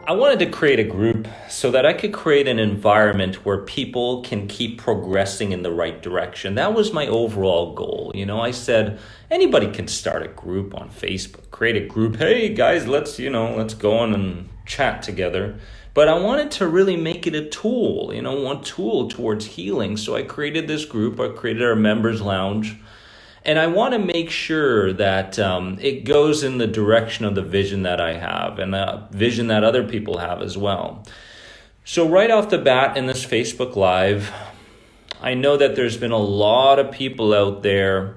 I wanted to create a group so that I could create an environment where people can keep progressing in the right direction. That was my overall goal. I said anybody can start a group on Facebook, create a group. Hey guys, let's go on and chat together. But I wanted to really make it a tool, one tool towards healing. So I created this group. I created our members lounge. And I want to make sure that it goes in the direction of the vision that I have and the vision that other people have as well. So right off the bat in this Facebook Live, I know that there's been a lot of people out there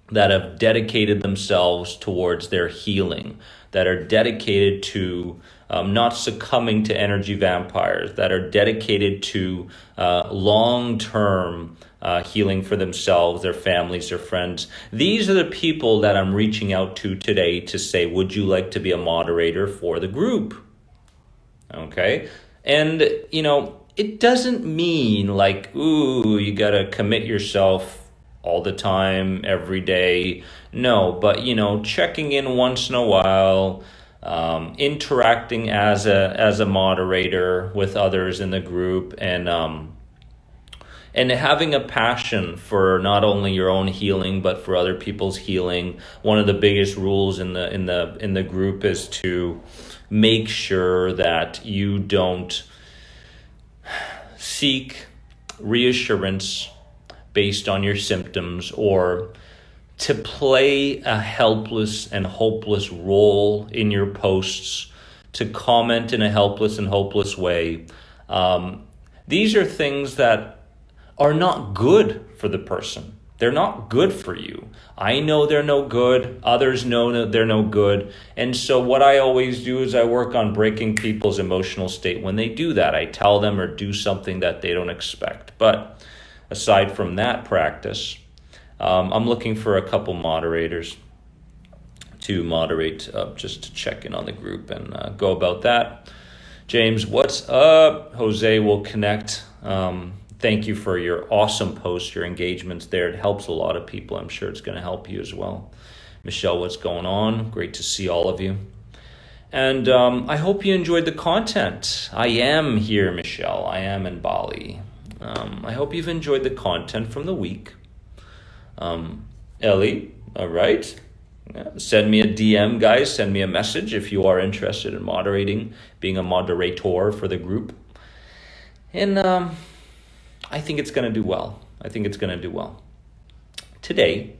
that have dedicated themselves towards their healing, that are dedicated to not succumbing to energy vampires, that are dedicated to long-term healing for themselves, their families, their friends. These are the people that I'm reaching out to today to say, would you like to be a moderator for the group? Okay. And, it doesn't mean like, ooh, you got to commit yourself all the time, every day. No, but, checking in once in a while, interacting as a moderator with others in the group, and having a passion for not only your own healing but for other people's healing. One of the biggest rules in the group is to make sure that you don't seek reassurance based on your symptoms, or to play a helpless and hopeless role in your posts, to comment in a helpless and hopeless way. These are things that are not good for the person. They're not good for you. I know they're no good. Others know that they're no good. And so what I always do is I work on breaking people's emotional state. When they do that, I tell them or do something that they don't expect. But aside from that practice, I'm looking for a couple moderators to moderate, just to check in on the group and go about that. James, what's up? Jose will connect. Thank you for your awesome posts, your engagements there. It helps a lot of people. I'm sure it's going to help you as well. Michelle, what's going on? Great to see all of you. And I hope you enjoyed the content. I am here, Michelle. I am in Bali. I hope you've enjoyed the content from the week. Ellie, all right. Yeah, send me a DM, guys. Send me a message if you are interested in moderating, being a moderator for the group. And I think it's going to do well. Today,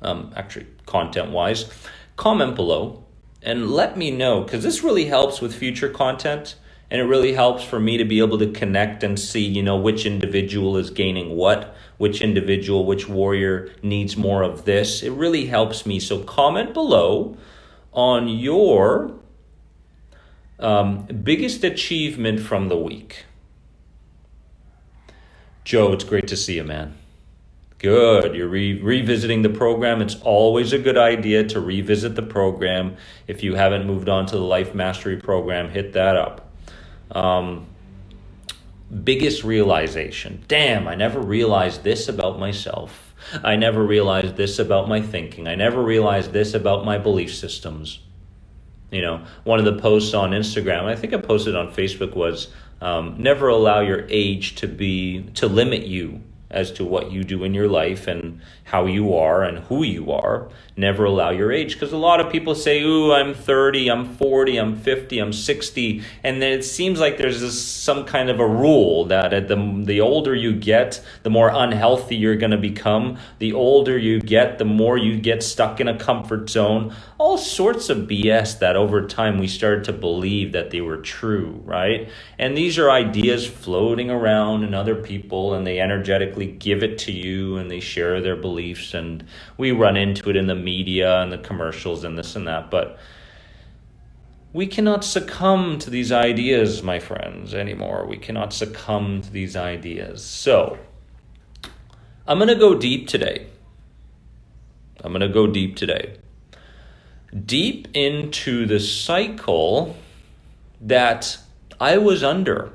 actually content-wise, comment below and let me know, because this really helps with future content. And it really helps for me to be able to connect and see, which individual is gaining what, which individual, which warrior needs more of this. It really helps me. So comment below on your biggest achievement from the week. Joe, it's great to see you, man. Good. You're revisiting the program. It's always a good idea to revisit the program. If you haven't moved on to the Life Mastery program, hit that up. Biggest realization. Damn, I never realized this about myself. I never realized this about my thinking. I never realized this about my belief systems. One of the posts on Instagram, I think I posted on Facebook, was never allow your age to limit you as to what you do in your life and how you are and who you are. Never allow your age, because a lot of people say, ooh, I'm 30, I'm 40, I'm 50, I'm 60. And then it seems like there's some kind of a rule that the older you get, the more unhealthy you're going to become. The older you get, the more you get stuck in a comfort zone. All sorts of BS that over time we started to believe that they were true, right? And these are ideas floating around in other people, and they energetically give it to you, and they share their beliefs, and we run into it in the media and the commercials and this and that. But we cannot succumb to these ideas, my friends, anymore. We cannot succumb to these ideas. So I'm going to go deep today. Deep into the cycle that I was under.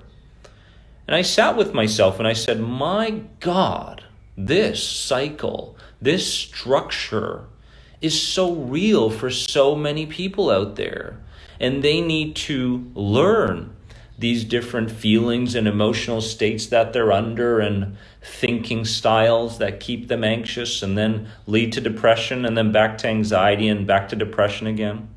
And I sat with myself and I said, my God, this cycle, this structure is so real for so many people out there. and they need to learn these different feelings and emotional states that they're under and thinking styles that keep them anxious and then lead to depression and then back to anxiety and back to depression again.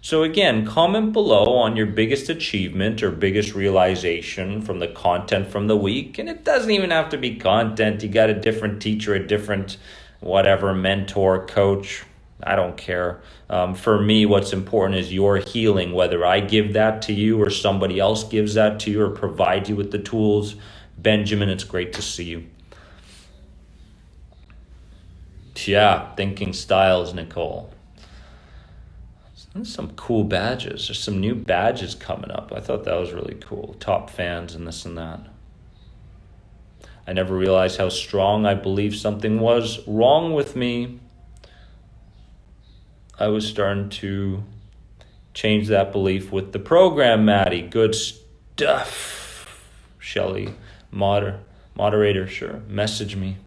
So again, comment below on your biggest achievement or biggest realization from the content from the week. And it doesn't even have to be content. You got a different teacher, a different whatever, mentor, coach. I don't care. For me, what's important is your healing, whether I give that to you or somebody else gives that to you or provide you with the tools. Benjamin, it's great to see you. Yeah, thinking styles, Nicole. There's some cool badges. There's some new badges coming up. I thought that was really cool. Top fans and this and that. I never realized how strong I believed something was wrong with me. I was starting to change that belief with the program, Maddie. Good stuff. Shelly, moderator, sure. Message me.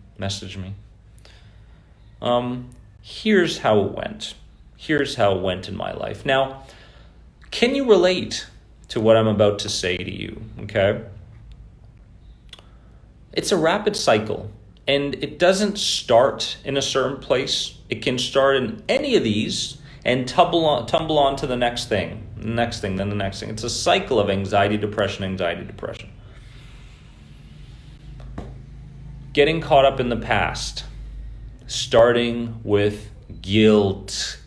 Here's how it went. Here's how it went in my life. Now, can you relate to what I'm about to say to you? Okay? It's a rapid cycle, and it doesn't start in a certain place. It can start in any of these and tumble on to the next thing, then the next thing. It's a cycle of anxiety, depression. Getting caught up in the past, starting with guilt.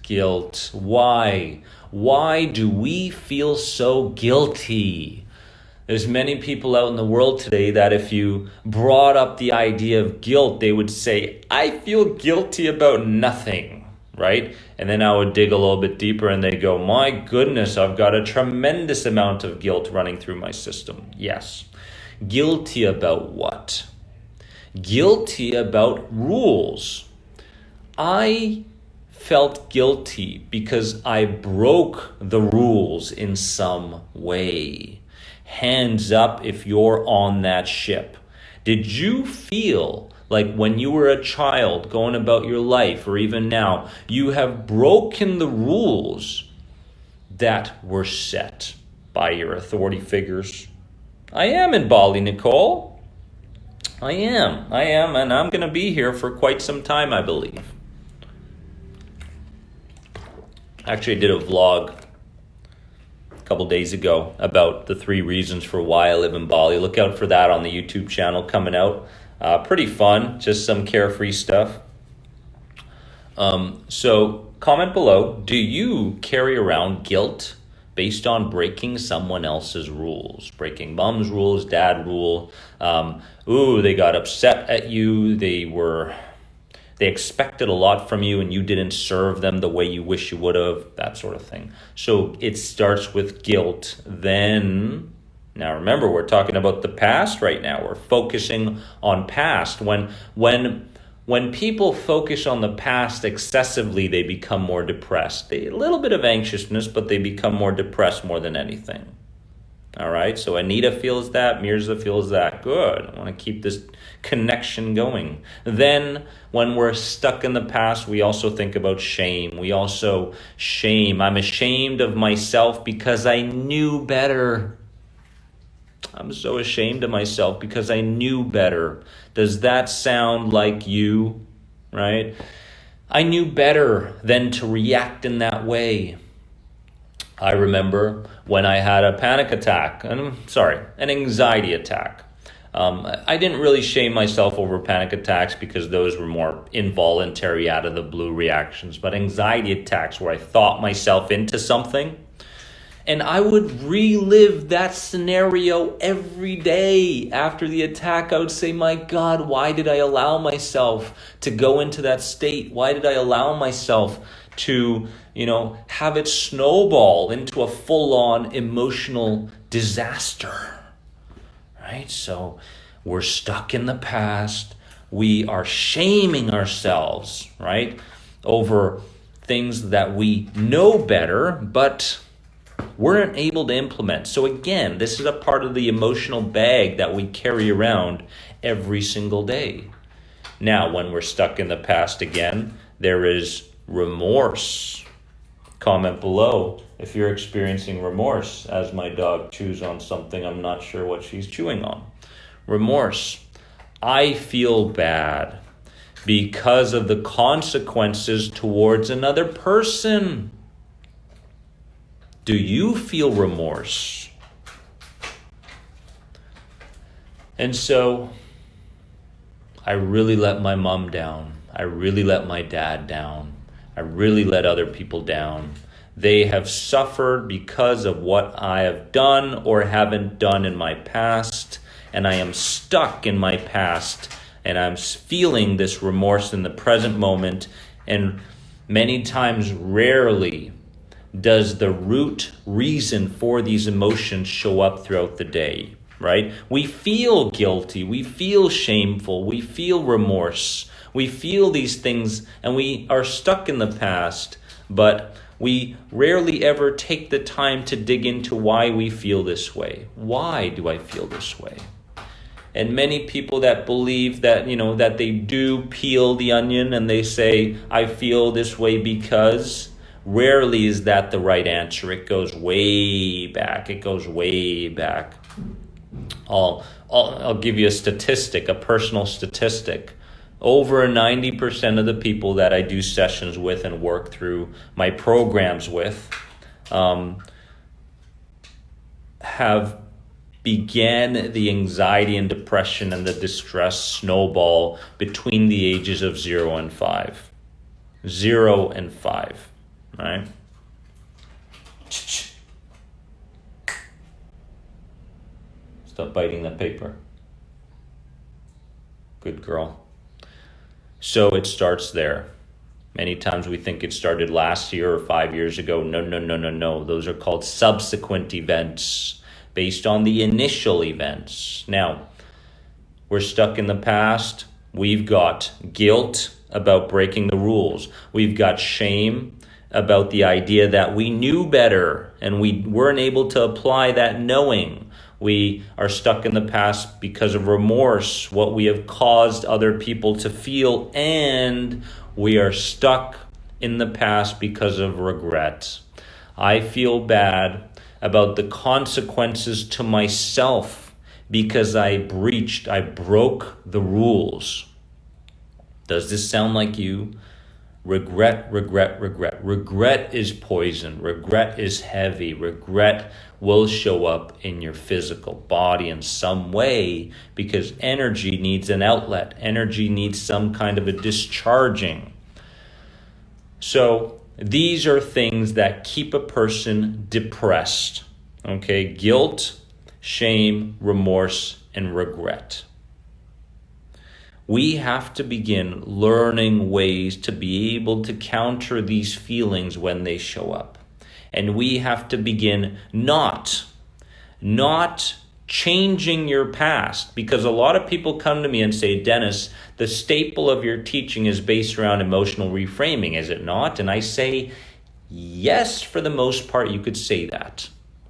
Why? Why do we feel so guilty? There's many people out in the world today that if you brought up the idea of guilt, they would say, I feel guilty about nothing, right? And then I would dig a little bit deeper and they go, my goodness, I've got a tremendous amount of guilt running through my system. Yes. Guilty about what? Guilty about rules. I felt guilty because I broke the rules in some way. Hands up if you're on that ship. Did you feel like when you were a child going about your life, or even now, you have broken the rules that were set by your authority figures? I am in Bali, Nicole. I am, and I'm going to be here for quite some time, I believe. Actually, I did a vlog a couple days ago about the 3 reasons for why I live in Bali. Look out for that on the YouTube channel coming out. Pretty fun, just some carefree stuff. So comment below, do you carry around guilt based on breaking someone else's rules? Breaking mom's rules, dad rule. They got upset at you. They expected a lot from you and you didn't serve them the way you wish you would have, that sort of thing. So it starts with guilt. Then, now remember, we're talking about the past right now. We're focusing on past. When people focus on the past excessively, they become more depressed. A little bit of anxiousness, but they become more depressed more than anything. All right, so Anita feels that, Mirza feels that. Good, I want to keep this connection going. Then, when we're stuck in the past, we also think about shame. I'm ashamed of myself because I knew better. I'm so ashamed of myself because I knew better. Does that sound like you, right? I knew better than to react in that way. I remember when I had a an anxiety attack. I didn't really shame myself over panic attacks because those were more involuntary, out of the blue reactions. But anxiety attacks where I thought myself into something, and I would relive that scenario every day after the attack. I would say, my God, why did I allow myself to go into that state? Why did I allow myself to, have it snowball into a full-on emotional disaster, right? So we're stuck in the past. We are shaming ourselves, right, over things that we know better, but weren't able to implement. So again, this is a part of the emotional bag that we carry around every single day. Now, when we're stuck in the past again, there is remorse. Comment below if you're experiencing remorse as my dog chews on something I'm not sure what she's chewing on. Remorse. I feel bad because of the consequences towards another person. Do you feel remorse? And so I really let my mom down. I really let my dad down. I really let other people down. They have suffered because of what I have done or haven't done in my past, and I am stuck in my past, and I'm feeling this remorse in the present moment, and many times, rarely, does the root reason for these emotions show up throughout the day, right? We feel guilty, we feel shameful, we feel remorse, we feel these things, and we are stuck in the past, but we rarely ever take the time to dig into why we feel this way. Why do I feel this way? And many people that believe that, that they do peel the onion and they say, I feel this way because, rarely is that the right answer. It goes way back. It goes way back. I'll give you a statistic, a personal statistic. Over 90% of the people that I do sessions with and work through my programs with have began the anxiety and depression and the distress snowball between the ages of 0 and 5. 0 and 5, right? Stop biting the paper. Good girl. So it starts there. Many times we think it started last year or 5 years ago. No. Those are called subsequent events based on the initial events. Now, we're stuck in the past. We've got guilt about breaking the rules. We've got shame about the idea that we knew better and we weren't able to apply that knowing. We are stuck in the past because of remorse, what we have caused other people to feel, and we are stuck in the past because of regret. I feel bad about the consequences to myself because I broke the rules. Does this sound like you? Regret. Regret is poison. Regret is heavy. Regret will show up in your physical body in some way because energy needs an outlet. Energy needs some kind of a discharging. So these are things that keep a person depressed. Okay, guilt, shame, remorse, and regret. We have to begin learning ways to be able to counter these feelings when they show up. And we have to begin not changing your past, because a lot of people come to me and say, Dennis, the staple of your teaching is based around emotional reframing, is it not? And I say, yes, for the most part, you could say that.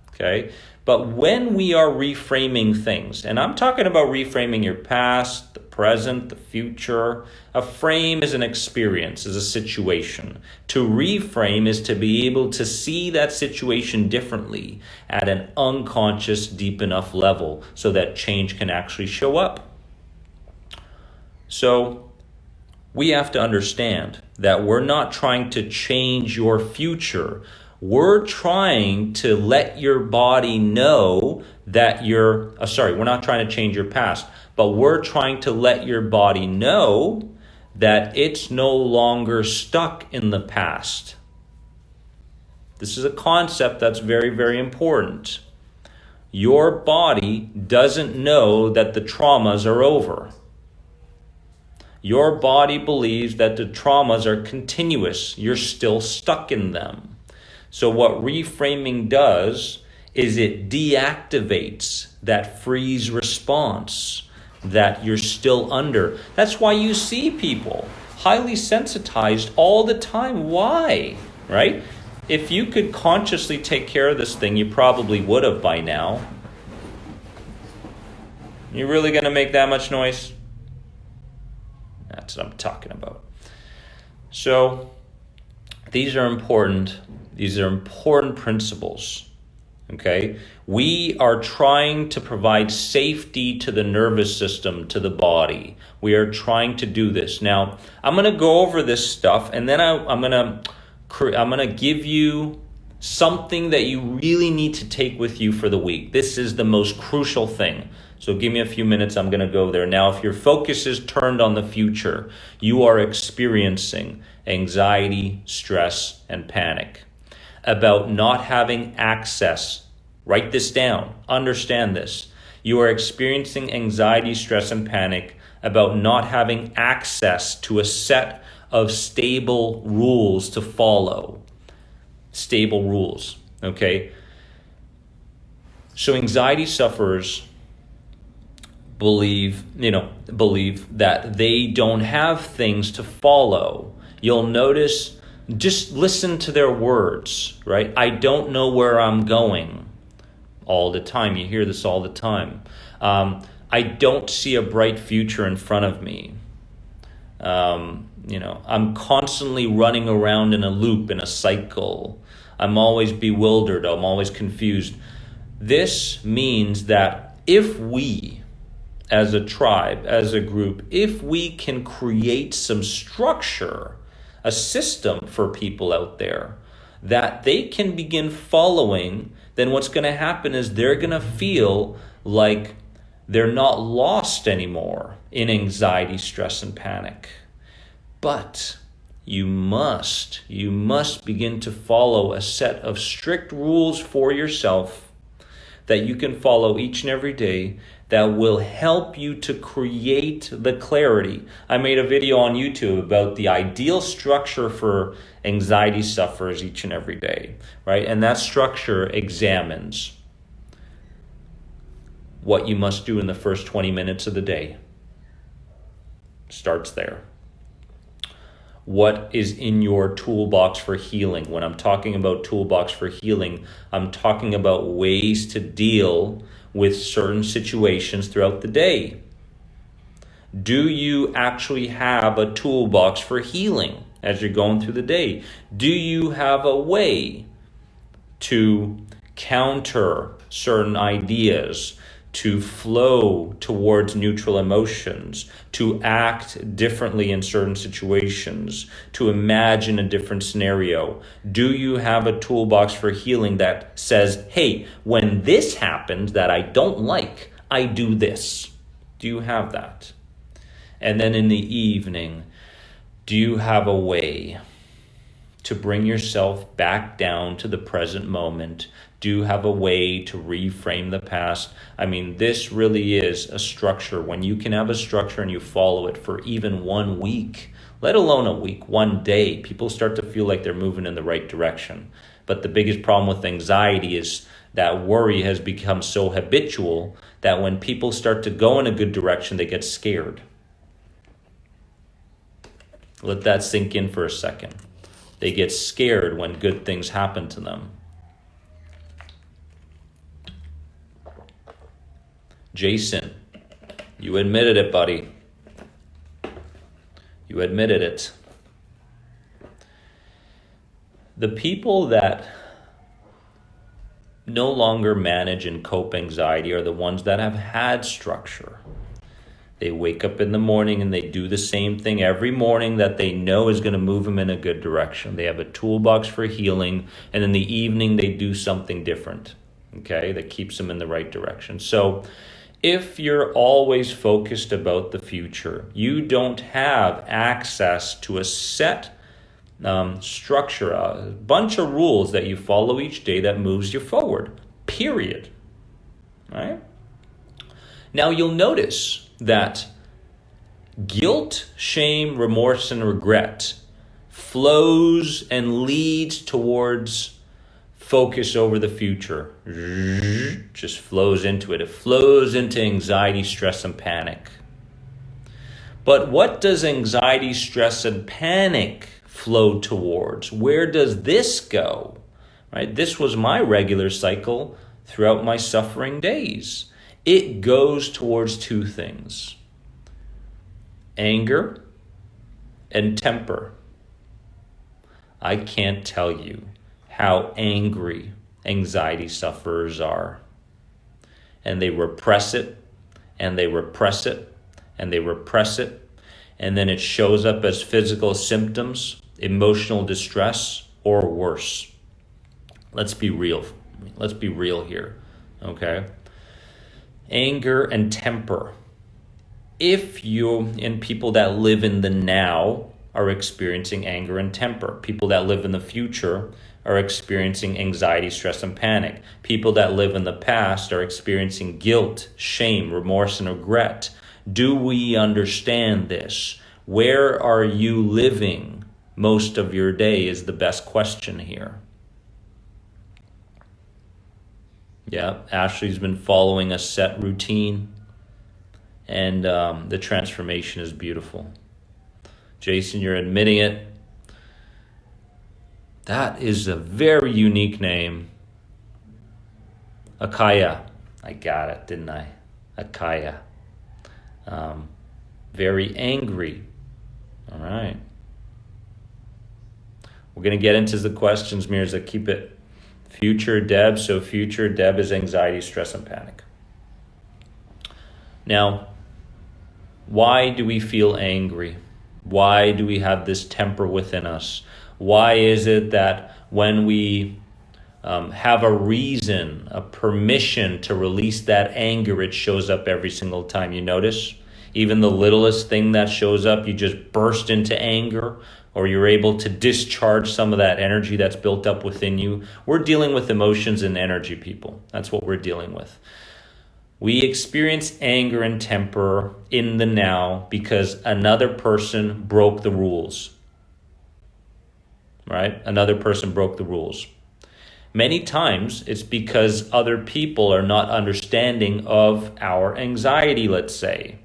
Okay? But when we are reframing things, and I'm talking about reframing your past, the present, the future, a frame is an experience, is a situation. To reframe is to be able to see that situation differently at an unconscious, deep enough level so that change can actually show up. So we have to understand that we're not trying to change your future. We're trying to let your body know that we're not trying to change your past, but we're trying to let your body know that it's no longer stuck in the past. This is a concept that's very, very important. Your body doesn't know that the traumas are over. Your body believes that the traumas are continuous. You're still stuck in them. So what reframing does is it deactivates that freeze response that you're still under. That's why you see people highly sensitized all the time. Why? Right? If you could consciously take care of this thing, you probably would have by now. You really going to make that much noise? That's what I'm talking about. So These are important. These are important principles. Okay? We are trying to provide safety to the nervous system, to the body. We are trying to do this. Now, I'm going to go over this stuff, and then I'm going to give you something that you really need to take with you for the week. This is the most crucial thing. So give me a few minutes, I'm going to go there. Now, if your focus is turned on the future, you are experiencing anxiety, stress, and panic about not having access. Write this down. Understand this. You are experiencing anxiety, stress, and panic about not having access to a set of stable rules to follow. Stable rules, okay? So anxiety sufferers believe that they don't have things to follow. You'll notice, just listen to their words, right? I don't know where I'm going. All the time. You hear this all the time. I don't see a bright future in front of me. I'm constantly running around in a loop, in a cycle. I'm always bewildered. I'm always confused. This means that if we, as a tribe, as a group, if we can create some structure, a system for people out there that they can begin following, then what's going to happen is they're going to feel like they're not lost anymore in anxiety, stress, and panic. But you must begin to follow a set of strict rules for yourself that you can follow each and every day that will help you to create the clarity. I made a video on YouTube about the ideal structure for anxiety sufferers each and every day, right? And that structure examines what you must do in the first 20 minutes of the day. Starts there. What is in your toolbox for healing? When I'm talking about toolbox for healing, I'm talking about ways to deal with certain situations throughout the day. Do you actually have a toolbox for healing as you're going through the day? Do you have a way to counter certain ideas, to flow towards neutral emotions, to act differently in certain situations, to imagine a different scenario? Do you have a toolbox for healing that says, hey, when this happens that I don't like, I do this? Do you have that? And then in the evening, do you have a way to bring yourself back down to the present moment? Do you have a way to reframe the past? I mean, this really is a structure. When you can have a structure and you follow it for even 1 week, let alone a week, 1 day, people start to feel like they're moving in the right direction. But the biggest problem with anxiety is that worry has become so habitual that when people start to go in a good direction, they get scared. Let that sink in for a second. They get scared when good things happen to them. Jason, you admitted it, buddy. You admitted it. The people that no longer manage and cope anxiety are the ones that have had structure. They wake up in the morning and they do the same thing every morning that they know is going to move them in a good direction. They have a toolbox for healing, and in the evening they do something different, okay, that keeps them in the right direction. So if you're always focused about the future, you don't have access to a set structure, a bunch of rules that you follow each day that moves you forward, period. Right? Now you'll notice that guilt, shame, remorse, and regret flows and leads towards focus over the future. Just flows into it. It flows into anxiety, stress, and panic. But what does anxiety, stress, and panic flow towards? Where does this go? Right? This was my regular cycle throughout my suffering days. It goes towards two things: anger and temper. I can't tell you how angry anxiety sufferers are. And they repress it, and they repress it, and they repress it, and then it shows up as physical symptoms, emotional distress, or worse. Let's be real. Let's be real here, okay? Anger and temper. If you and people that live in the now are experiencing anger and temper, people that live in the future are experiencing anxiety, stress, and panic. People that live in the past are experiencing guilt, shame, remorse, and regret. Do we understand this? Where are you living most of your day is the best question here. Yeah, Ashley's been following a set routine, and the transformation is beautiful. Jason, you're admitting it. That is a very unique name. Akaya. I got it, didn't I? Akaya. Very angry. All right. We're going to get into the questions, Mirza. Keep it. Future Deb. So future Deb is anxiety, stress, and panic. Now, why do we feel angry? Why do we have this temper within us? Why is it that when we have a reason, a permission to release that anger, it shows up every single time? You notice? Even the littlest thing that shows up, you just burst into anger, or you're able to discharge some of that energy that's built up within you. We're dealing with emotions and energy, people. That's what we're dealing with. We experience anger and temper in the now because another person broke the rules. Right? Another person broke the rules. Many times it's because other people are not understanding of our anxiety, let's say.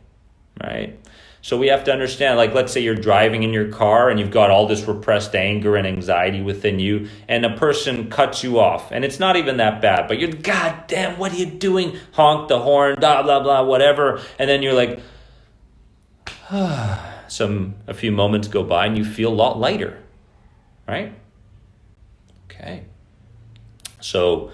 Right? So we have to understand, like, let's say you're driving in your car and you've got all this repressed anger and anxiety within you, and a person cuts you off, and it's not even that bad, but you're, God damn, what are you doing? Honk the horn, blah, blah, blah, whatever. And then you're like, a few moments go by and you feel a lot lighter, right? Okay. So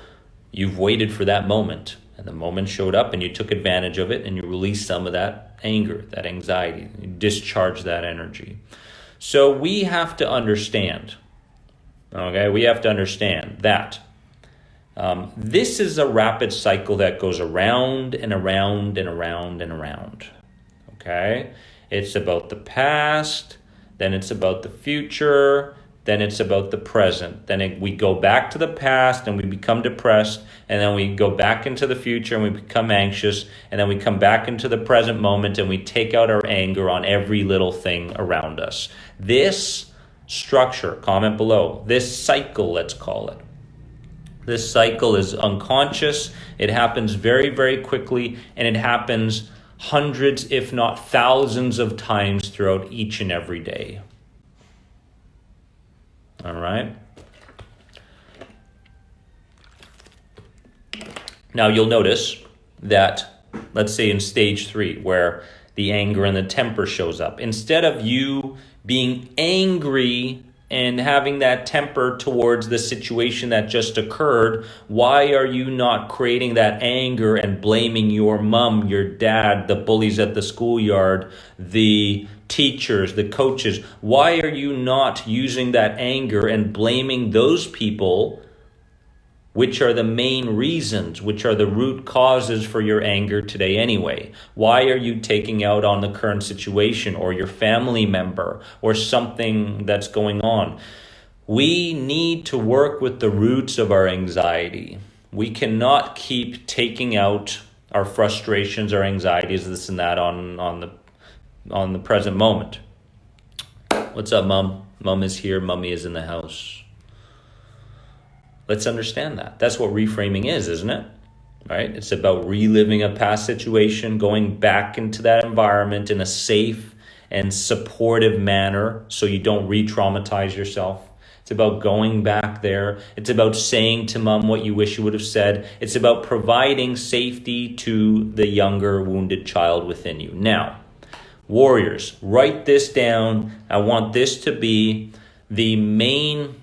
you've waited for that moment, and the moment showed up and you took advantage of it and you released some of that anger, that anxiety, you discharge that energy. So we have to understand, okay? We have to understand that this is a rapid cycle that goes around and around and around and around, okay? It's about the past, then it's about the future, then it's about the present. Then we go back to the past and we become depressed, and then we go back into the future and we become anxious, and then we come back into the present moment and we take out our anger on every little thing around us. This structure, comment below, this cycle, let's call it. This cycle is unconscious. It happens very, very quickly, and it happens hundreds, if not thousands of times throughout each and every day. All right. Now you'll notice that, let's say in stage 3, where the anger and the temper shows up, instead of you being angry and having that temper towards the situation that just occurred, why are you not creating that anger and blaming your mom, your dad, the bullies at the schoolyard, the teachers, the coaches? Why are you not using that anger and blaming those people, which are the main reasons, which are the root causes for your anger today anyway? Why are you taking out on the current situation or your family member or something that's going on? We need to work with the roots of our anxiety. We cannot keep taking out our frustrations, our anxieties, this and that on the present moment. What's up, Mom? Mom is here. Mummy is in the house. Let's understand that. That's what reframing is, isn't it? Right? It's about reliving a past situation, going back into that environment in a safe and supportive manner so you don't re-traumatize yourself. It's about going back there. It's about saying to mom what you wish you would have said. It's about providing safety to the younger wounded child within you. Now, warriors, write this down. I want this to be the main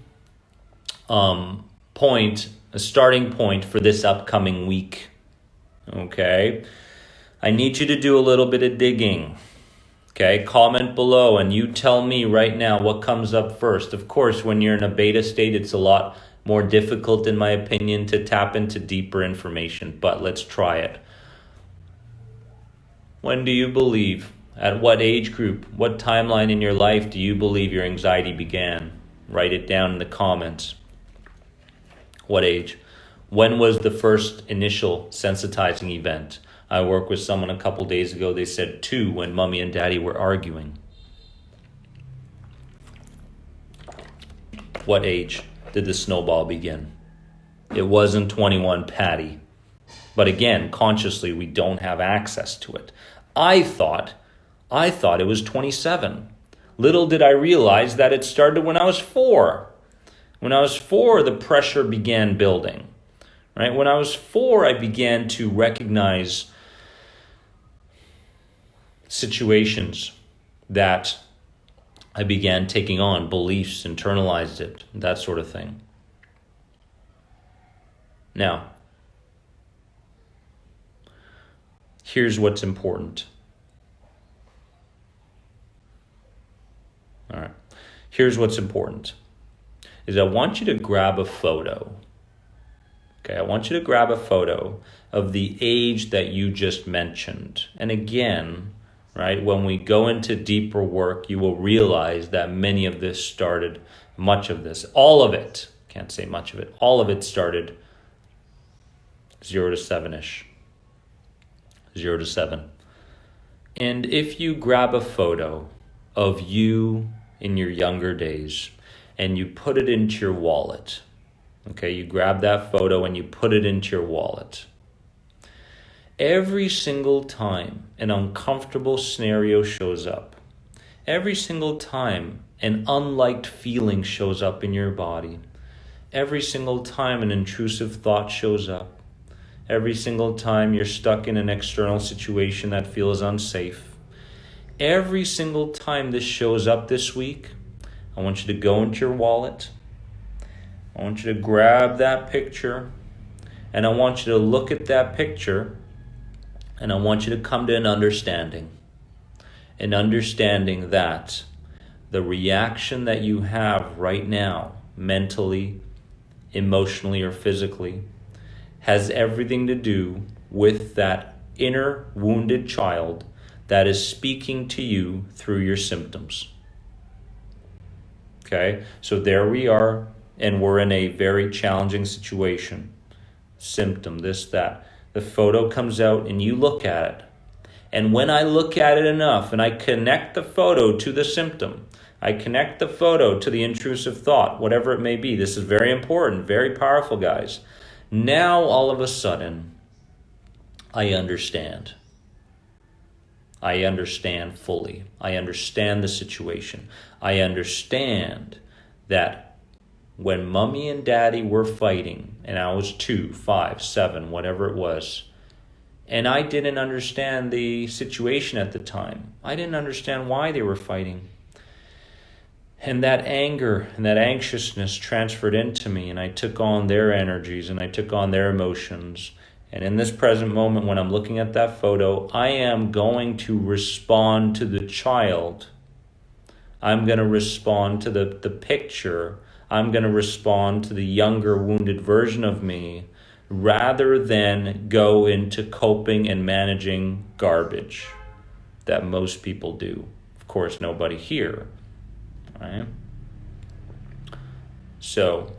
point, a starting point for this upcoming week. Okay? I need you to do a little bit of digging. Okay? Comment below and you tell me right now what comes up first. Of course, when you're in a beta state, it's a lot more difficult, in my opinion, to tap into deeper information, but let's try it. When do you believe, at what age group, what timeline in your life do you believe your anxiety began? Write it down in the comments. What age? When was the first initial sensitizing event? I worked with someone a couple days ago, they said 2 when mommy and daddy were arguing. What age did the snowball begin? It wasn't 21, Patty. But again, consciously, we don't have access to it. I thought it was 27. Little did I realize that it started when I was 4. When I was 4, the pressure began building. Right? When I was 4, I began to recognize situations that I began taking on, beliefs, internalized it, that sort of thing. Now, here's what's important. All right. Here's what's important. Is I want you to grab a photo. Okay, I want you to grab a photo of the age that you just mentioned. And again, right, when we go into deeper work, you will realize that all of it, can't say much of it, all of it started 0 to 7-ish. 0 to 7. And if you grab a photo of you in your younger days and you put it into your wallet, okay, you grab that photo and you put it into your wallet. Every single time an uncomfortable scenario shows up, every single time an unliked feeling shows up in your body, every single time an intrusive thought shows up, every single time you're stuck in an external situation that feels unsafe, every single time this shows up this week, I want you to go into your wallet. I want you to grab that picture and I want you to look at that picture and I want you to come to an understanding that the reaction that you have right now, mentally, emotionally, or physically, has everything to do with that inner wounded child that is speaking to you through your symptoms. Okay, so there we are, and we're in a very challenging situation. Symptom, this, that. The photo comes out and you look at it. And when I look at it enough and I connect the photo to the symptom, I connect the photo to the intrusive thought, whatever it may be. This is very important, very powerful, guys. Now, all of a sudden, I understand. I understand fully. I understand the situation. I understand that when mommy and daddy were fighting, and I was 2, 5, 7, whatever it was, and I didn't understand the situation at the time. I didn't understand why they were fighting. And that anger and that anxiousness transferred into me, and I took on their energies and I took on their emotions. And in this present moment, when I'm looking at that photo, I am going to respond to the child. I'm going to respond to the picture. I'm going to respond to the younger, wounded version of me, rather than go into coping and managing garbage that most people do. Of course, nobody here. Right? So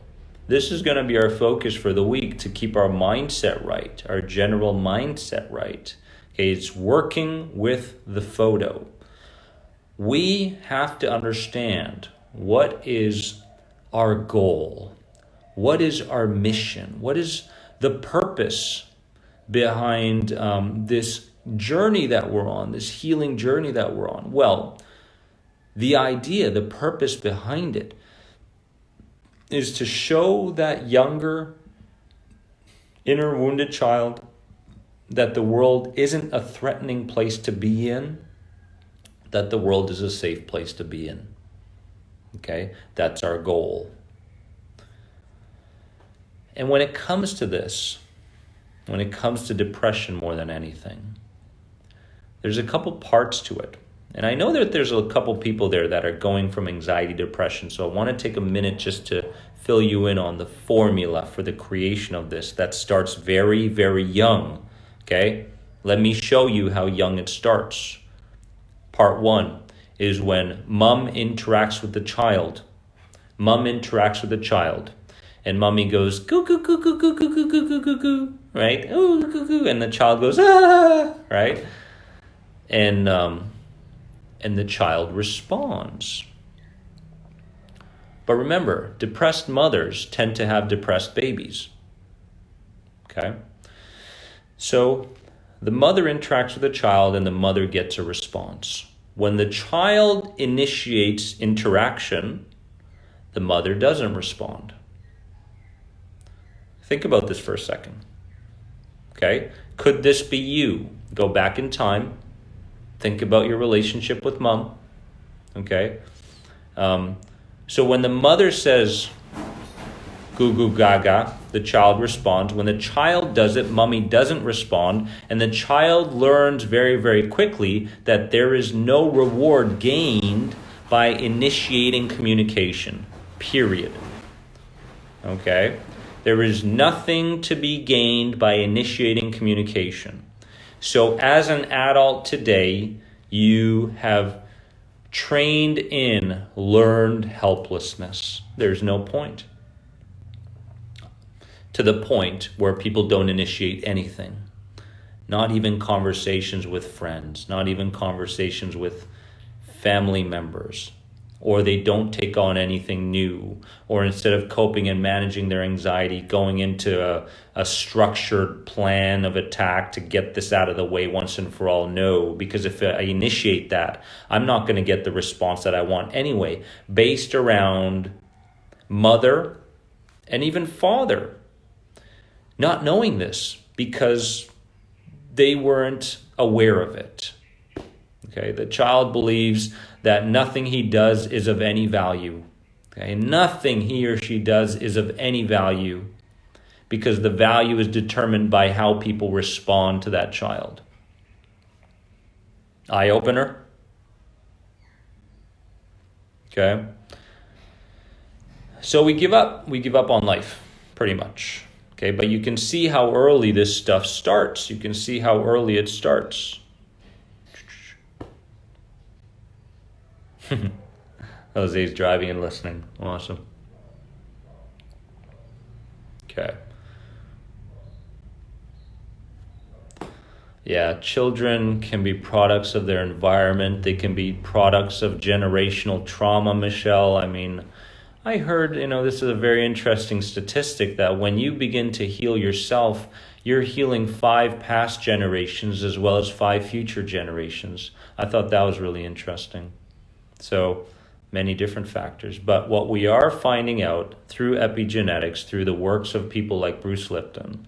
this is going to be our focus for the week, to keep our mindset right, our general mindset right. Okay, it's working with the photo. We have to understand what is our goal, what is our mission, what is the purpose behind this journey that we're on, this healing journey that we're on. Well, the idea, the purpose behind it is to show that younger, inner wounded child that the world isn't a threatening place to be in, that the world is a safe place to be in. Okay, that's our goal. And when it comes to this, when it comes to depression more than anything, there's a couple parts to it. And I know that there's a couple people there that are going from anxiety, depression. So I want to take a minute just to fill you in on the formula for the creation of this that starts very, very young. Okay? Let me show you how young it starts. Part one is when mom interacts with the child. Mom interacts with the child. And mommy goes, goo, goo, goo, goo, goo, goo, goo, goo, goo, goo, goo, right? Ooh, goo, goo. And the child goes, ah, right? And the child responds. But remember, depressed mothers tend to have depressed babies. Okay? So the mother interacts with the child and the mother gets a response. When the child initiates interaction, the mother doesn't respond. Think about this for a second. Okay? Could this be you? Go back in time. Think about your relationship with mom. Okay? So when the mother says, goo goo gaga, the child responds. When the child does it, mommy doesn't respond. And the child learns very, very quickly that there is no reward gained by initiating communication. Period. Okay? There is nothing to be gained by initiating communication. So as an adult today, you have trained in learned helplessness. There's no point. To the point where people don't initiate anything. Not even conversations with friends, not even conversations with family members. Or they don't take on anything new, or instead of coping and managing their anxiety, going into a structured plan of attack to get this out of the way once and for all. No, because if I initiate that, I'm not going to get the response that I want anyway, based around mother and even father not knowing this because they weren't aware of it. Okay, the child believes that nothing he does is of any value. Okay, nothing he or she does is of any value because the value is determined by how people respond to that child. Eye opener? Okay. So we give up on life, pretty much. Okay, but you can see how early this stuff starts. You can see how early it starts. Jose's driving and listening. Awesome. Okay. Yeah, children can be products of their environment. They can be products of generational trauma, Michelle. I mean, I heard, this is a very interesting statistic that when you begin to heal yourself, you're healing 5 past generations as well as 5 future generations. I thought that was really interesting. So many different factors. But what we are finding out through epigenetics, through the works of people like Bruce Lipton,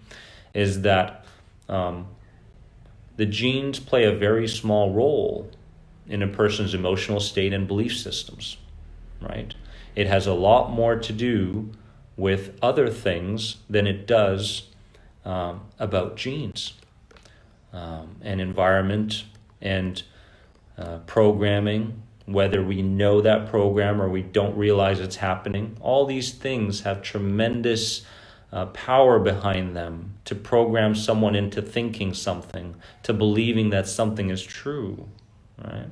is that the genes play a very small role in a person's emotional state and belief systems, right? It has a lot more to do with other things than it does about genes and environment and programming, whether we know that program or we don't realize it's happening. All these things have tremendous power behind them to program someone into thinking something, to believing that something is true, right?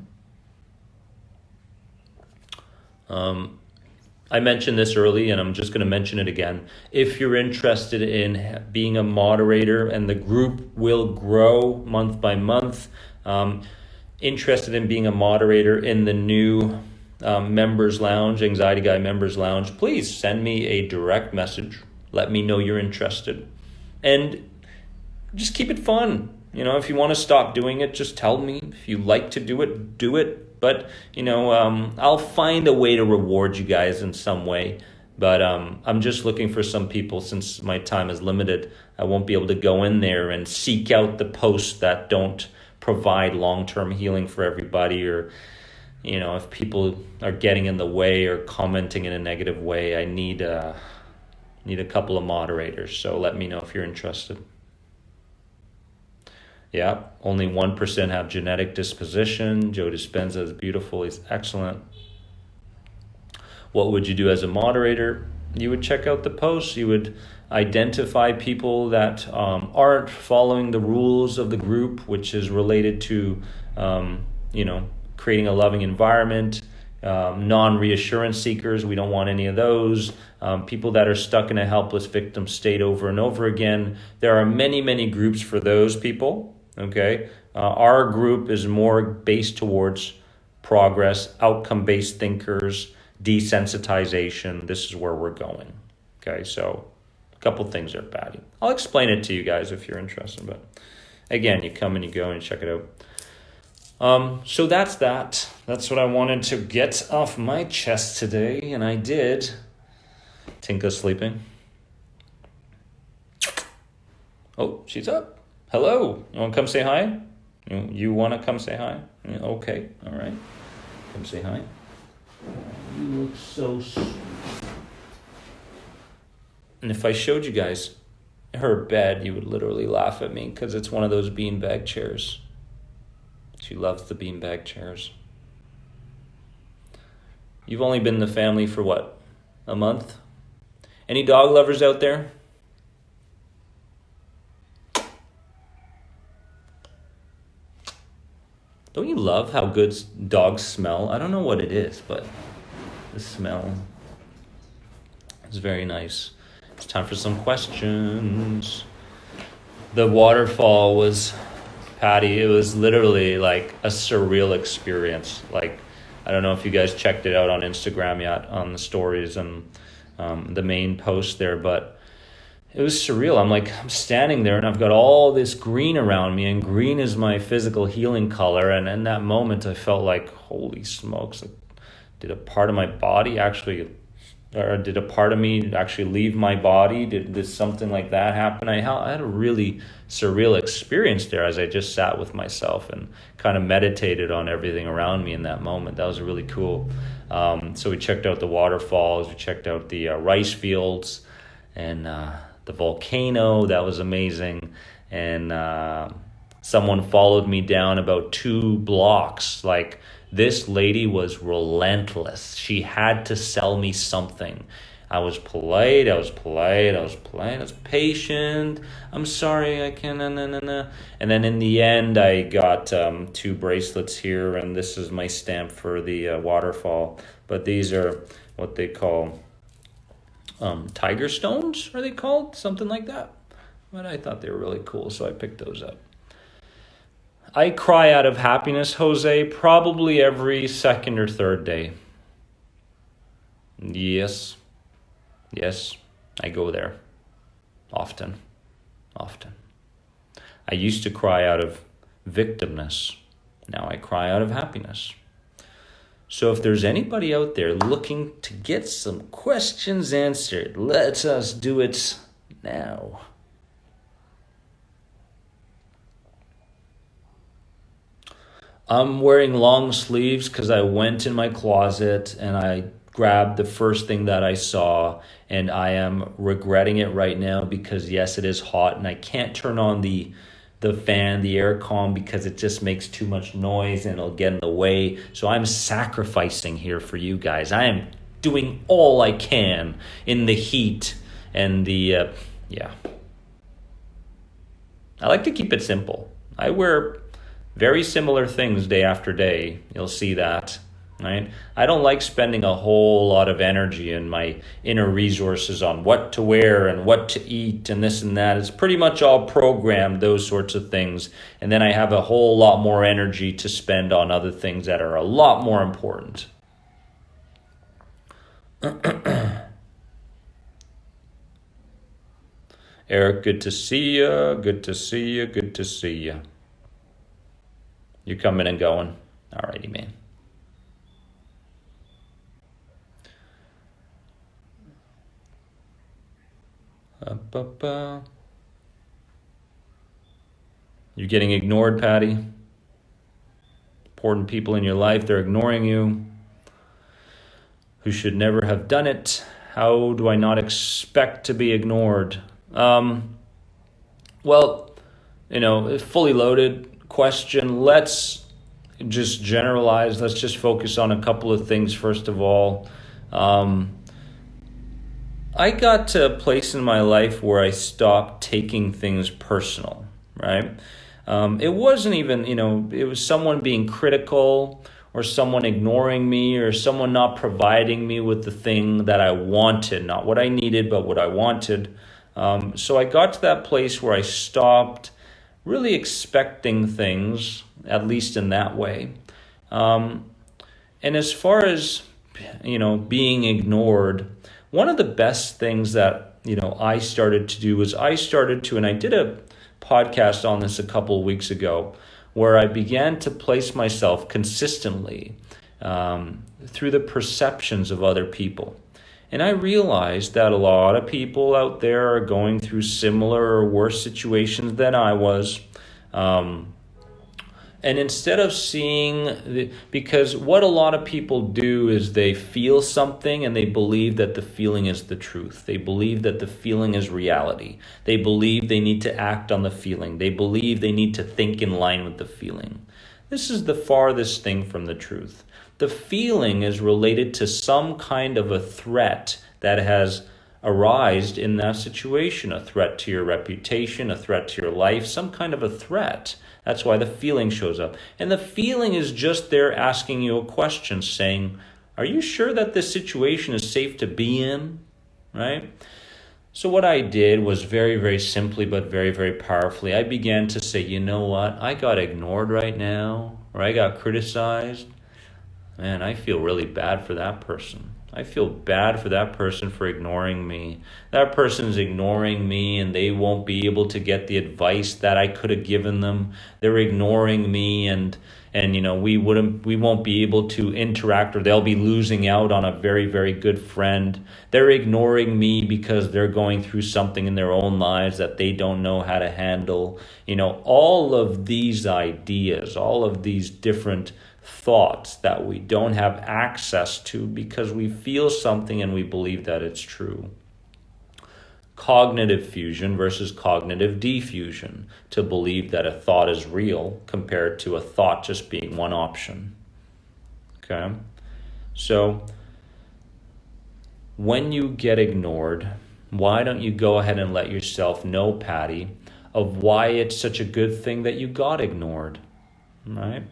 I mentioned this early, and I'm just going to mention it again. If you're interested in being a moderator, and the group will grow month by month, interested in being a moderator in the new members lounge, Anxiety Guy members lounge, please send me a direct message. Let me know you're interested. And just keep it fun. If you want to stop doing it, just tell me. If you like to do it, do it. But, I'll find a way to reward you guys in some way. But I'm just looking for some people, since my time is limited. I won't be able to go in there and seek out the posts that don't provide long-term healing for everybody, or if people are getting in the way or commenting in a negative way, I need a couple of moderators. So let me know if you're interested. Yeah, only 1% have genetic disposition. Joe Dispenza is beautiful. He's excellent. What would you do as a moderator? You would check out the posts. You would identify people that aren't following the rules of the group, which is related to, creating a loving environment, non-reassurance seekers. We don't want any of those. People that are stuck in a helpless victim state over and over again. There are many, many groups for those people. Okay. Our group is more based towards progress, outcome-based thinkers, desensitization. This is where we're going. Okay. So a couple things there, Patty. I'll explain it to you guys if you're interested, but again, you come and you go and check it out. So that's that. That's what I wanted to get off my chest today, and I did. Tinka's sleeping. Oh, she's up. Hello. You want to come say hi? You want to come say hi? Yeah, okay. All right. Come say hi. You look so sweet. And if I showed you guys her bed, you would literally laugh at me because it's one of those beanbag chairs. She loves the beanbag chairs. You've only been in the family for what? A month? Any dog lovers out there? Don't you love how good dogs smell? I don't know what it is, but the smell is very nice. It's time for some questions. The waterfall was, Patty, it was literally like a surreal experience. Like, I don't know if you guys checked it out on Instagram yet, on the stories and the main post there, but it was surreal. I'm standing there and I've got all this green around me, and green is my physical healing color. And in that moment, I felt like, holy smokes, did a part of my body actually, or did a part of me actually leave my body? Did something like that happen? I had a really surreal experience there as I just sat with myself and kind of meditated on everything around me in that moment. That was really cool. So we checked out the waterfalls, we checked out the rice fields, and the volcano. That was amazing. And someone followed me down about 2 blocks. Like, this lady was relentless. She had to sell me something. I was polite, I was patient. I'm sorry, I can't, And then in the end, I got 2 bracelets here, and this is my stamp for the waterfall. But these are what they call tiger stones, are they called? Something like that. But I thought they were really cool, so I picked those up. I cry out of happiness, Jose, probably every second or third day. Yes, I go there. Often. I used to cry out of victimness. Now I cry out of happiness. So if there's anybody out there looking to get some questions answered, let us do it now. I'm wearing long sleeves because I went in my closet and I grabbed the first thing that I saw, and I am regretting it right now because yes, it is hot and I can't turn on the fan, the air con, because it just makes too much noise and it'll get in the way. So I'm sacrificing here for you guys. I am doing all I can in the heat and the, I like to keep it simple. I wear very similar things day after day. You'll see that, right? I don't like spending a whole lot of energy and my inner resources on what to wear and what to eat and this and that. It's pretty much all programmed, those sorts of things. And then I have a whole lot more energy to spend on other things that are a lot more important. Eric, good to see you. Good to see you. Good to see you. You're coming and going. All righty, man. You're getting ignored, Patty. important people in your life, they're ignoring you, who should never have done it. How do I not expect to be ignored? Fully loaded question. Let's just generalize. Let's just focus on a couple of things. First of all, I got to a place in my life where I stopped taking things personal, right? It wasn't even, it was someone being critical or someone ignoring me or someone not providing me with the thing that I wanted, not what I needed, but what I wanted. So I got to that place where I stopped really expecting things, at least in that way. And as far as, being ignored, one of the best things that, I started to do was and I did a podcast on this a couple of weeks ago, where I began to place myself consistently through the perceptions of other people. And I realized that a lot of people out there are going through similar or worse situations than I was. And instead of because what a lot of people do is they feel something and they believe that the feeling is the truth. They believe that the feeling is reality. They believe they need to act on the feeling. They believe they need to think in line with the feeling. This is the farthest thing from the truth. The feeling is related to some kind of a threat that has arisen in that situation, a threat to your reputation, a threat to your life, some kind of a threat. That's why the feeling shows up. And the feeling is just there asking you a question, saying, are you sure that this situation is safe to be in? Right? So what I did was very, very simply, but very, very powerfully, I began to say, you know what? I got ignored right now, or I got criticized. Man, I feel really bad for that person. I feel bad for that person for ignoring me. That person's ignoring me and they won't be able to get the advice that I could have given them. They're ignoring me and we won't be able to interact, or they'll be losing out on a very, very good friend. They're ignoring me because they're going through something in their own lives that they don't know how to handle. All of these ideas, all of these different thoughts that we don't have access to because we feel something and we believe that it's true. Cognitive fusion versus cognitive diffusion, to believe that a thought is real compared to a thought just being one option. Okay? So when you get ignored, why don't you go ahead and let yourself know, Patty, of why it's such a good thing that you got ignored, right?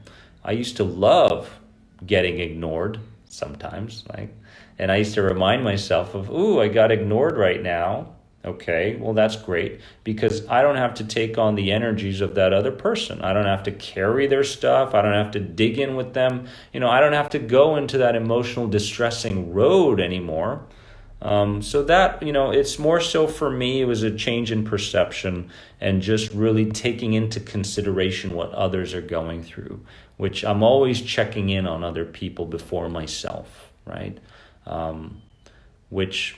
I used to love getting ignored sometimes, right? And I used to remind myself of, I got ignored right now. Okay, well, that's great, because I don't have to take on the energies of that other person. I don't have to carry their stuff. I don't have to dig in with them. I don't have to go into that emotional distressing road anymore. So that, it's more so for me, it was a change in perception and just really taking into consideration what others are going through, which I'm always checking in on other people before myself, right? Which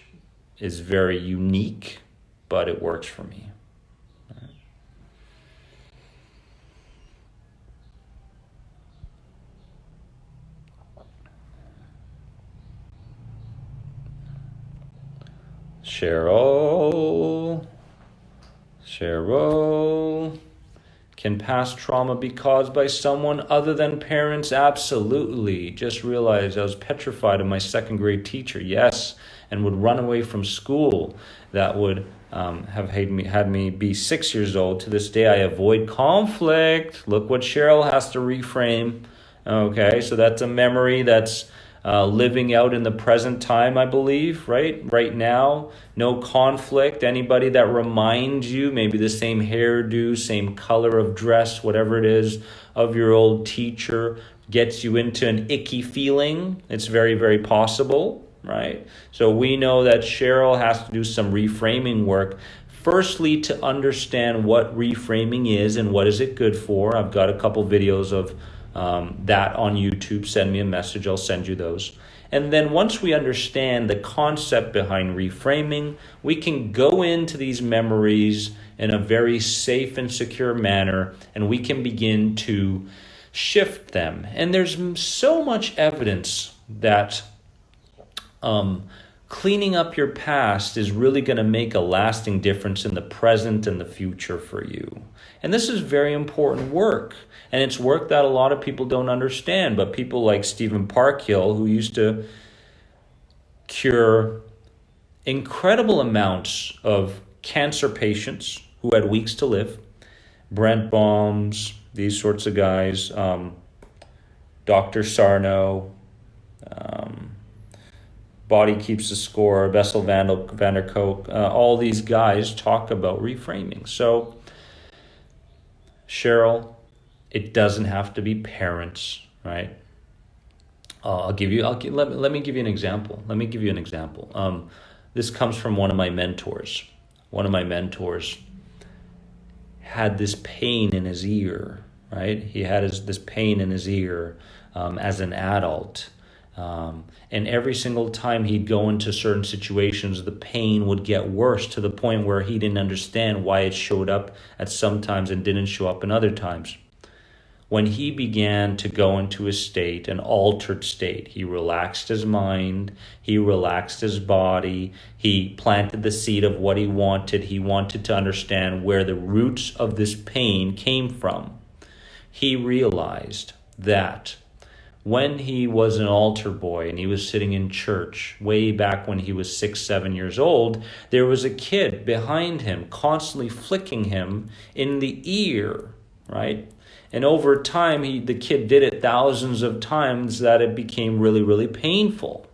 is very unique, but it works for me. Cheryl, can past trauma be caused by someone other than parents? Absolutely. Just realized I was petrified of my second grade teacher. Yes, and would run away from school. That would have had me be 6 years old. To this day, I avoid conflict. Look what Cheryl has to reframe. Okay, so that's a memory that's living out in the present time, I believe, right now. No conflict. Anybody that reminds you, maybe the same hairdo, same color of dress, whatever it is, of your old teacher, gets you into an icky feeling. It's very, very possible, right? So we know that Cheryl has to do some reframing work. Firstly, to understand what reframing is and what is it good for. I've got a couple videos of that on YouTube. Send me a message, I'll send you those. And then once we understand the concept behind reframing, we can go into these memories in a very safe and secure manner, and we can begin to shift them. And there's so much evidence that cleaning up your past is really going to make a lasting difference in the present and the future for you. And this is very important work. And it's work that a lot of people don't understand. But people like Stephen Parkhill, who used to cure incredible amounts of cancer patients who had weeks to live, Brent Bohms, these sorts of guys, Dr. Sarno, Body Keeps the Score, Bessel van der Kolk, all these guys talk about reframing. So, Cheryl, it doesn't have to be parents, right? Let me give you an example. This comes from one of my mentors. One of my mentors had this pain in his ear, right? He had this pain in his ear as an adult. And every single time he'd go into certain situations, the pain would get worse to the point where he didn't understand why it showed up at some times and didn't show up in other times. When he began to go into a state, an altered state, he relaxed his mind, he relaxed his body, he planted the seed of what he wanted. He wanted to understand where the roots of this pain came from. He realized that when he was an altar boy and he was sitting in church way back when he was 6, 7 years old, there was a kid behind him constantly flicking him in the ear, right? And over time, the kid did it thousands of times that it became really, really painful.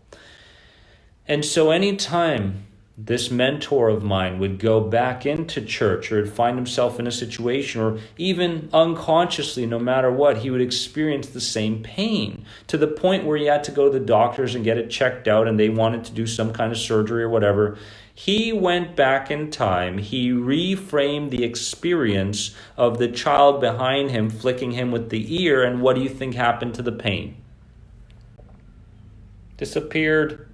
And so anytime this mentor of mine would go back into church or would find himself in a situation, or even unconsciously, no matter what, he would experience the same pain to the point where he had to go to the doctors and get it checked out and they wanted to do some kind of surgery or whatever. He went back in time. He reframed the experience of the child behind him flicking him with the ear, and what do you think happened to the pain? Disappeared.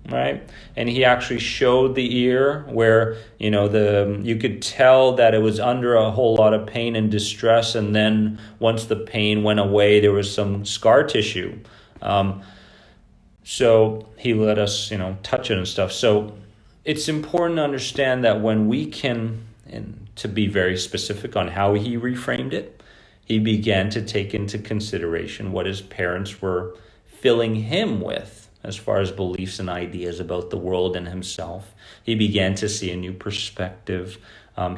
Right? And he actually showed the ear where, you could tell that it was under a whole lot of pain and distress. And then once the pain went away, there was some scar tissue. So he let us, touch it and stuff. So it's important to understand that when we can, and to be very specific on how he reframed it, he began to take into consideration what his parents were filling him with as far as beliefs and ideas about the world and himself. He began to see a new perspective.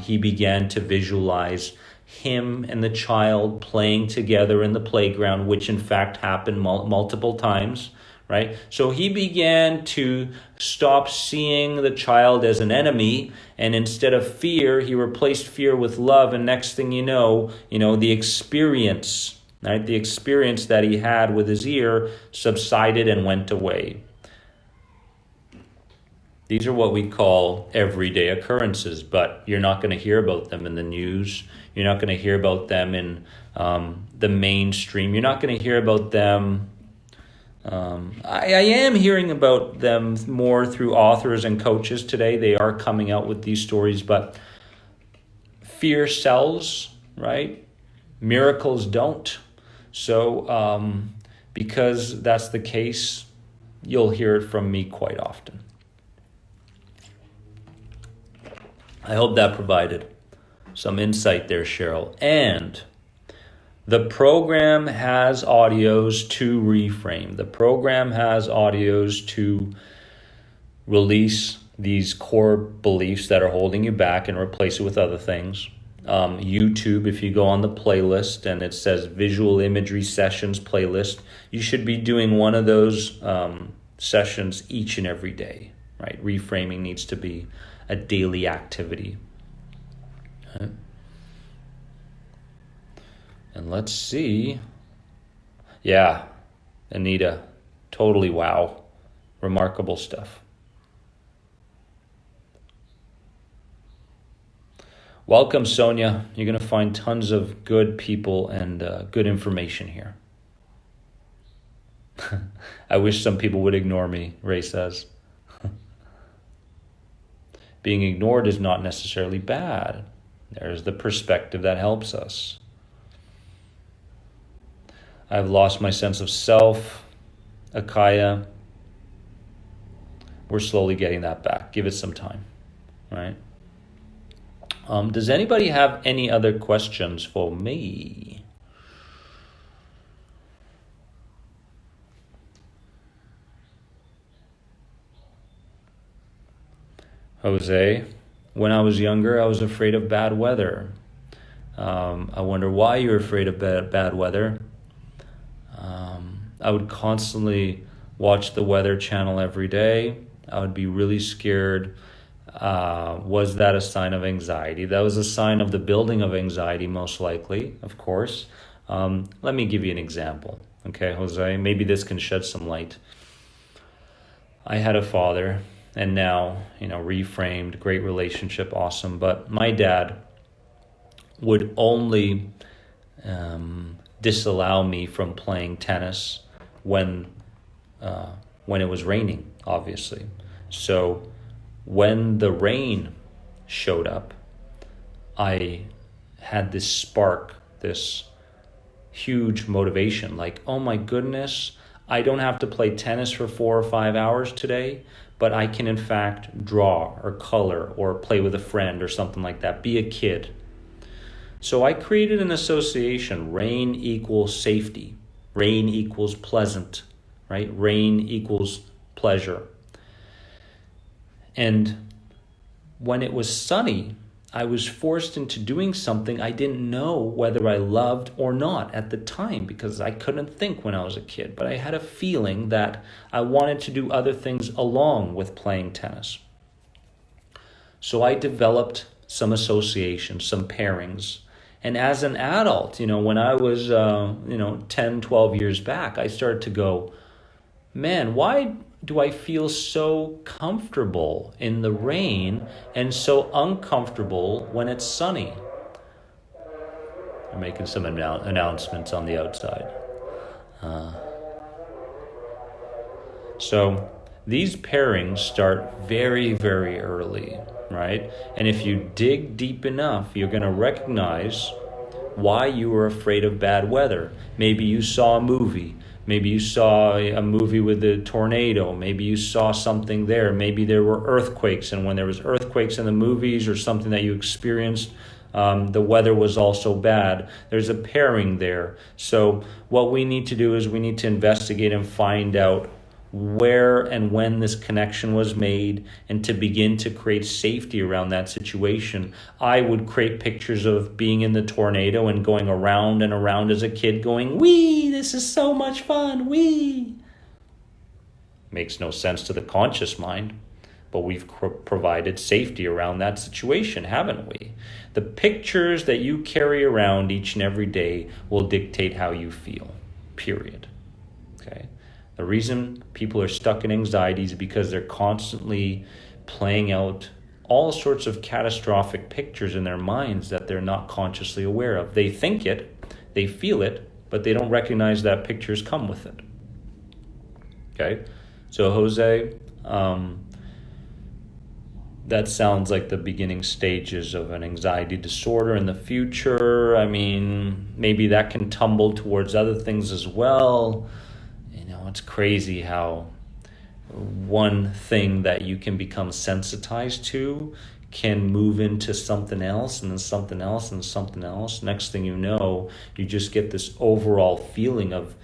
He began to visualize him and the child playing together in the playground, which in fact happened multiple times, right? So he began to stop seeing the child as an enemy, and instead of fear, he replaced fear with love. And next thing you know, the experience, right? The experience that he had with his ear subsided and went away. These are what we call everyday occurrences, but you're not going to hear about them in the news. You're not going to hear about them in the mainstream. You're not going to hear about them. I am hearing about them more through authors and coaches today. They are coming out with these stories, but fear sells, right? Miracles don't. So because that's the case, you'll hear it from me quite often. I hope that provided some insight there, Cheryl. And the program has audios to reframe. The program has audios to release these core beliefs that are holding you back and replace it with other things. YouTube, if you go on the playlist and it says visual imagery sessions playlist, you should be doing one of those sessions each and every day, right? Reframing needs to be a daily activity. Okay. And let's see. Yeah, Anita, totally wow. Remarkable stuff. Welcome, Sonia. You're going to find tons of good people and good information here. I wish some people would ignore me, Ray says. Being ignored is not necessarily bad. There's the perspective that helps us. I've lost my sense of self. Akaya, we're slowly getting that back. Give it some time, right? Does anybody have any other questions for me? Jose, when I was younger, I was afraid of bad weather. I wonder why you're afraid of bad weather. I would constantly watch the Weather Channel every day. I would be really scared. Was that a sign of anxiety? That was a sign of the building of anxiety, most likely, of course. Let me give you an example. Okay, Jose, maybe this can shed some light. I had a father, and now, reframed, great relationship, awesome. But my dad would only disallow me from playing tennis when it was raining, obviously. So when the rain showed up, I had this spark, this huge motivation, like, oh my goodness, I don't have to play tennis for 4 or 5 hours today, but I can in fact draw or color or play with a friend or something like that, be a kid. So I created an association. Rain equals safety. Rain equals pleasant, right? Rain equals pleasure. And when it was sunny, I was forced into doing something I didn't know whether I loved or not at the time, because I couldn't think when I was a kid. But I had a feeling that I wanted to do other things along with playing tennis. So I developed some associations, some pairings. And as an adult, when I was, 10, 12 years back, I started to go, man, why do I feel so comfortable in the rain and so uncomfortable when it's sunny? I'm making some announcements on the outside. So these pairings start very, very early, right? And if you dig deep enough, you're going to recognize why you were afraid of bad weather. Maybe you saw a movie. Maybe you saw a movie with a tornado. Maybe you saw something there. Maybe there were earthquakes, and when there was earthquakes in the movies or something that you experienced, the weather was also bad. There's a pairing there. So what we need to do is we need to investigate and find out where and when this connection was made, and to begin to create safety around that situation. I would create pictures of being in the tornado and going around and around as a kid going, wee, this is so much fun, wee. Makes no sense to the conscious mind, but we've provided safety around that situation, haven't we? The pictures that you carry around each and every day will dictate how you feel, period. Okay? The reason people are stuck in anxiety is because they're constantly playing out all sorts of catastrophic pictures in their minds that they're not consciously aware of. They think it, they feel it, but they don't recognize that pictures come with it. Okay? So Jose, that sounds like the beginning stages of an anxiety disorder in the future. I mean, maybe that can tumble towards other things as well. It's crazy how one thing that you can become sensitized to can move into something else, and then something else, and something else. Next thing you know, you just get this overall feeling of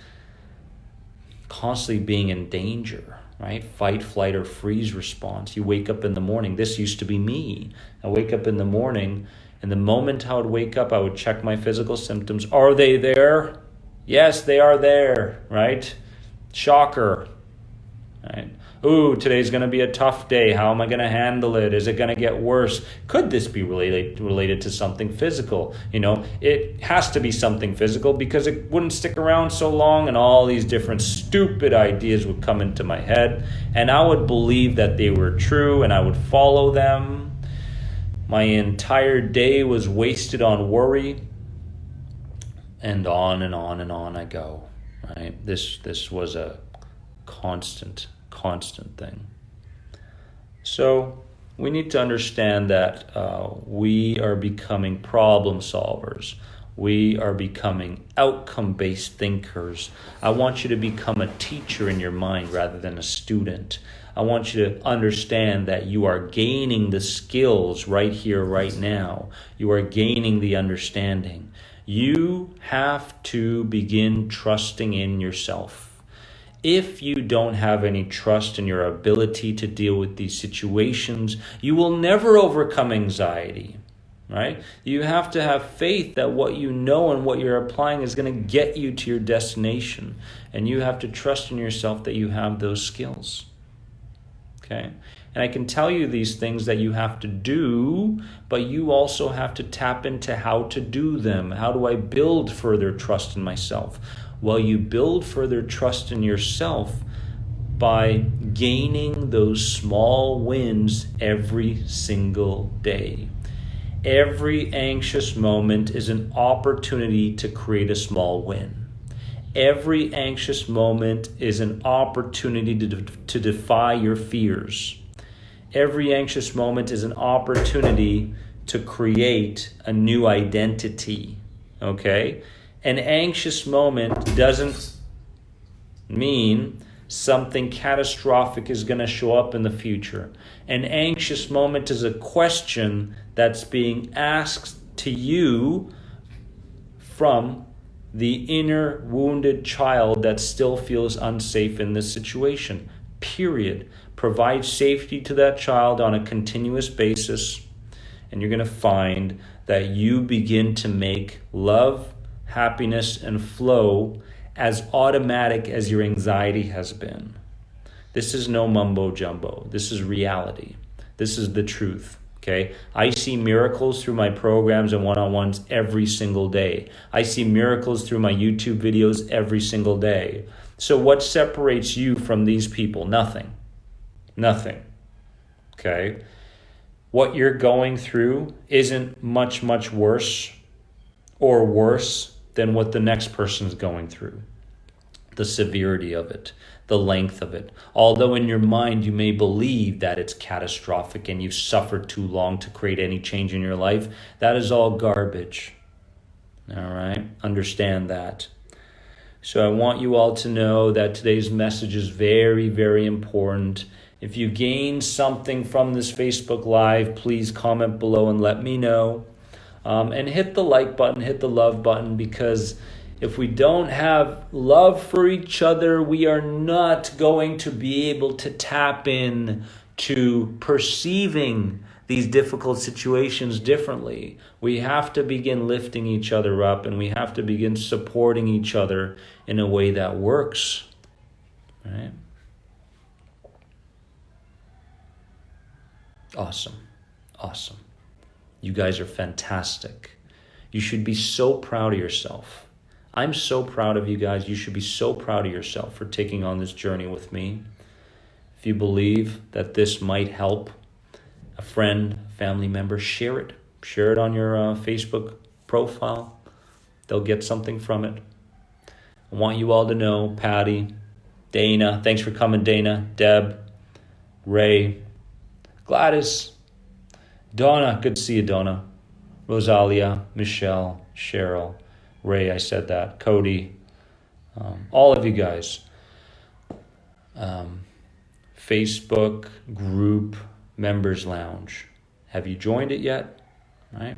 constantly being in danger, right? Fight, flight, or freeze response. You wake up in the morning. This used to be me. I wake up in the morning, and the moment I would wake up, I would check my physical symptoms. Are they there? Yes, they are there, right? Shocker, right? Ooh, today's going to be a tough day. How am I going to handle it? Is it going to get worse? Could this be related to something physical? It has to be something physical, because it wouldn't stick around so long, and all these different stupid ideas would come into my head, and I would believe that they were true, and I would follow them. My entire day was wasted on worry, and on and on and on I go. Right? This was a constant thing. So we need to understand that we are becoming problem solvers. We are becoming outcome-based thinkers. I want you to become a teacher in your mind rather than a student. I want you to understand that you are gaining the skills right here, right now. You are gaining the understanding. You have to begin trusting in yourself. If you don't have any trust in your ability to deal with these situations, you will never overcome anxiety, right? You have to have faith that what you know and what you're applying is going to get you to your destination. And you have to trust in yourself that you have those skills. Okay? And I can tell you these things that you have to do, but you also have to tap into how to do them. How do I build further trust in myself? Well, you build further trust in yourself by gaining those small wins every single day. Every anxious moment is an opportunity to create a small win. Every anxious moment is an opportunity to defy your fears. Every anxious moment is an opportunity to create a new identity, okay? An anxious moment doesn't mean something catastrophic is going to show up in the future. An anxious moment is a question that's being asked to you from the inner wounded child that still feels unsafe in this situation. Period. Provide safety to that child on a continuous basis, and you're going to find that you begin to make love, happiness, and flow as automatic as your anxiety has been. This is no mumbo jumbo. This is reality. This is the truth. Okay, I see miracles through my programs and one-on-ones every single day. I see miracles through my YouTube videos every single day. So what separates you from these people? Nothing. Nothing. Okay? What you're going through isn't much, much worse or worse than what the next person's going through. The severity of it, the length of it. Although in your mind you may believe that it's catastrophic and you've suffered too long to create any change in your life, that is all garbage. All right? Understand that. So I want you all to know that today's message is very, very important. If you gain something from this Facebook Live, please comment below and let me know. And hit the like button, hit the love button, because if we don't have love for each other, we are not going to be able to tap in to perceiving these difficult situations differently. We have to begin lifting each other up, and we have to begin supporting each other in a way that works. Right? Awesome. Awesome. You guys are fantastic. You should be so proud of yourself. I'm so proud of you guys. You should be so proud of yourself for taking on this journey with me. If you believe that this might help a friend, family member, share it. Share it on your Facebook profile. They'll get something from it. I want you all to know, Patty, Dana, thanks for coming, Dana, Deb, Ray, Gladys, Donna, good to see you, Donna, Rosalia, Michelle, Cheryl, Ray, I said that, Cody, all of you guys. Facebook group members lounge. Have you joined it yet? Right?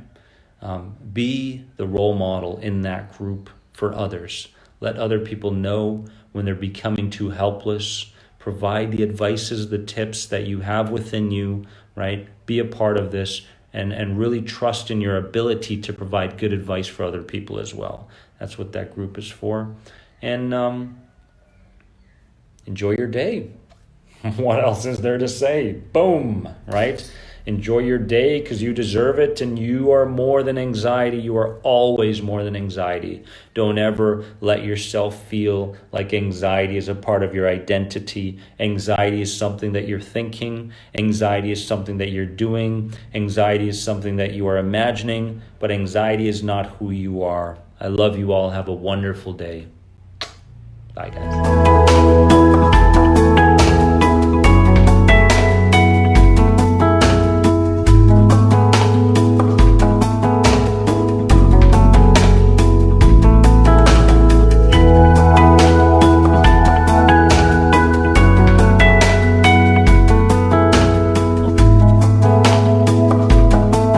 Be the role model in that group for others. Let other people know when they're becoming too helpless. Provide the advices, the tips that you have within you, right? Be a part of this and really trust in your ability to provide good advice for other people as well. That's what that group is for. And enjoy your day. What else is there to say? Boom, right? Enjoy your day because you deserve it, and you are more than anxiety. You are always more than anxiety. Don't ever let yourself feel like anxiety is a part of your identity. Anxiety is something that you're thinking. Anxiety is something that you're doing. Anxiety is something that you are imagining, but anxiety is not who you are. I love you all. Have a wonderful day. Bye, guys.